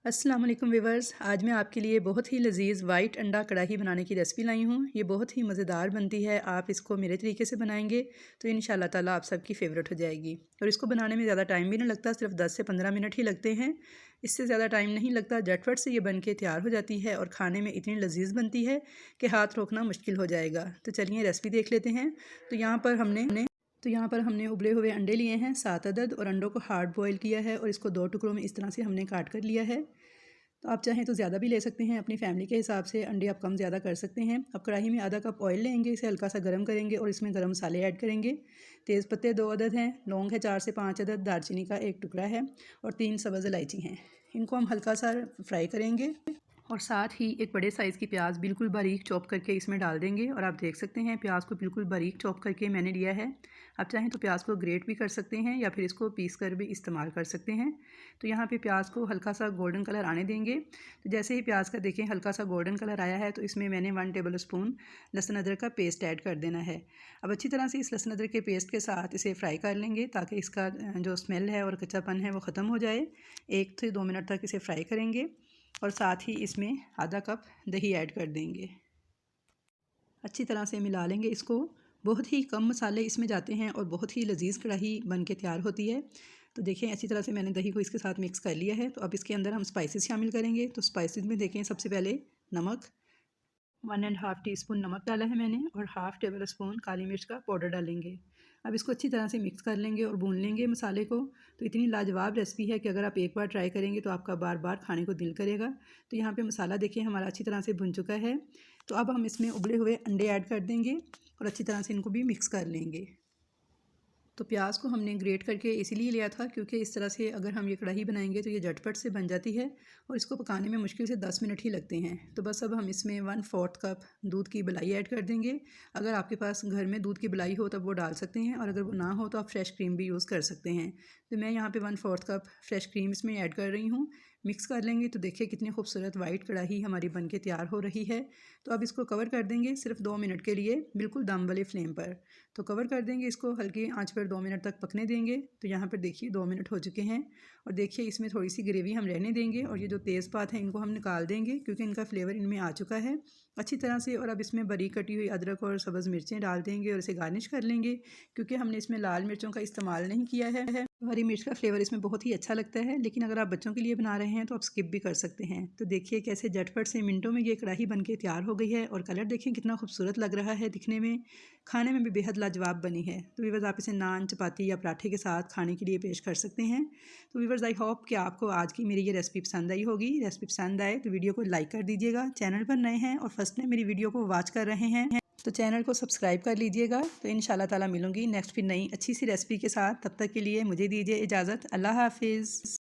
अस्सलाम वालेकुम व्यूवर्स, आज मैं आपके लिए बहुत ही लजीज़ वाइट अंडा कढ़ाई बनाने की रेसिपी लाई हूँ। ये बहुत ही मज़ेदार बनती है। आप इसको मेरे तरीके से बनाएंगे तो इंशाल्लाह ताला आप सबकी फ़ेवरेट हो जाएगी। और इसको बनाने में ज़्यादा टाइम भी नहीं लगता, सिर्फ 10 से 15 मिनट ही लगते हैं। इससे ज़्यादा टाइम नहीं लगता, झटपट से ये बन के तैयार हो जाती है और खाने में इतनी लजीज़ बनती है कि हाथ रोकना मुश्किल हो जाएगा। तो चलिए रेसिपी देख लेते हैं। तो यहाँ पर हमने उबले हुए अंडे लिए हैं 7 अदद, और अंडों को हार्ड बॉयल किया है और इसको 2 टुकड़ों में इस तरह से हमने काट कर लिया है। तो आप चाहें तो ज़्यादा भी ले सकते हैं, अपनी फैमिली के हिसाब से अंडे आप कम ज़्यादा कर सकते हैं। अब कढ़ाई में आधा कप ऑयल लेंगे, इसे हल्का सा गर्म करेंगे और इसमें गर्म मसाले ऐड करेंगे। तेज़पत्ते 2 अदद हैं, लौंग है 4 से 5 अदद, दालचीनी का 1 टुकड़ा है और 3 सब्ज़ इलायची हैं। इनको हम हल्का सा फ्राई करेंगे और साथ ही एक बड़े साइज़ की प्याज बिल्कुल बारीक चॉप करके इसमें डाल देंगे। और आप देख सकते हैं प्याज को बिल्कुल बारीक चॉप करके मैंने लिया है। आप चाहें तो प्याज को ग्रेट भी कर सकते हैं या फिर इसको पीस कर भी इस्तेमाल कर सकते हैं। तो यहाँ पे प्याज को हल्का सा गोल्डन कलर आने देंगे। तो जैसे ही प्याज का देखें हल्का सा गोल्डन कलर आया है तो इसमें मैंने 1 टेबल स्पून लहसुन अदरक का पेस्ट ऐड कर देना है। अब अच्छी तरह से इस लहसुन अदरक के पेस्ट के साथ इसे फ्राई कर लेंगे ताकि इसका जो स्मेल है और कच्चापन है वो ख़त्म हो जाए। 1 से 2 मिनट तक इसे फ्राई करेंगे और साथ ही इसमें आधा कप दही ऐड कर देंगे। अच्छी तरह से मिला लेंगे इसको। बहुत ही कम मसाले इसमें जाते हैं और बहुत ही लजीज़ कढ़ाई बन के तैयार होती है। तो देखें अच्छी तरह से मैंने दही को इसके साथ मिक्स कर लिया है। तो अब इसके अंदर हम स्पाइसेस शामिल करेंगे। तो स्पाइसेस में देखें सबसे पहले नमक 1.5 टीस्पून नमक डाला है मैंने और 1/2 टेबल स्पून काली मिर्च का पाउडर डालेंगे। अब इसको अच्छी तरह से मिक्स कर लेंगे और भून लेंगे मसाले को। तो इतनी लाजवाब रेसिपी है कि अगर आप एक बार ट्राई करेंगे तो आपका बार बार खाने को दिल करेगा। तो यहाँ पे मसाला देखिए हमारा अच्छी तरह से भुन चुका है। तो अब हम इसमें उबले हुए अंडे ऐड कर देंगे और अच्छी तरह से इनको भी मिक्स कर लेंगे। तो प्याज को हमने ग्रेट करके इसीलिए लिया था क्योंकि इस तरह से अगर हम ये कढ़ाई बनाएंगे तो ये झटपट से बन जाती है और इसको पकाने में मुश्किल से 10 मिनट ही लगते हैं। तो बस अब हम इसमें 1/4 कप दूध की मलाई ऐड कर देंगे। अगर आपके पास घर में दूध की मलाई हो तब वो डाल सकते हैं, और अगर वो ना हो तो आप फ्रेश क्रीम भी यूज़ कर सकते हैं। तो मैं यहाँ पर 1/4 कप फ्रेश क्रीम इसमें ऐड कर रही हूँ। मिक्स कर लेंगे। तो देखिए कितनी खूबसूरत वाइट कढ़ाई हमारी बन के तैयार हो रही है। तो अब इसको कवर कर देंगे सिर्फ 2 मिनट के लिए, बिल्कुल दम वाले फ्लेम पर। तो कवर कर देंगे, इसको हल्की आंच पर 2 मिनट तक पकने देंगे। तो यहाँ पर देखिए 2 मिनट हो चुके हैं और देखिए इसमें थोड़ी सी ग्रेवी हम रहने देंगे और ये जो तेज़पात है इनको हम निकाल देंगे क्योंकि इनका फ्लेवर इनमें आ चुका है अच्छी तरह से। और अब इसमें बारीक कटी हुई अदरक और सब्ज़ मिर्चें डाल देंगे और इसे गार्निश कर लेंगे क्योंकि हमने इसमें लाल मिर्चों का इस्तेमाल नहीं किया है। हरी मिर्च का फ्लेवर इसमें बहुत ही अच्छा लगता है, लेकिन अगर आप बच्चों के लिए बना रहे हैं तो आप स्किप भी कर सकते हैं। तो देखिए कैसे झटपट से मिनटों में ये कढ़ाई बन के तैयार हो गई है और कलर देखें कितना खूबसूरत लग रहा है दिखने में, खाने में भी बेहद लाजवाब बनी है। तो वीवर्स आप इसे नान, चपाती या पराठे के साथ खाने के लिए पेश कर सकते हैं। तो वीवर्स आई होप कि आपको आज की मेरी ये रेसिपी पसंद आई होगी। रेसिपी पसंद आए तो वीडियो को लाइक कर दीजिएगा। चैनल पर नए हैं और फर्स्ट टाइम मेरी वीडियो को वॉच कर रहे हैं तो चैनल को सब्सक्राइब कर लीजिएगा। तो इंशाल्लाह ताला मिलूंगी नेक्स्ट फिर नई अच्छी सी रेसिपी के साथ। तब तक के लिए मुझे दीजिए इजाज़त। अल्लाह हाफिज़।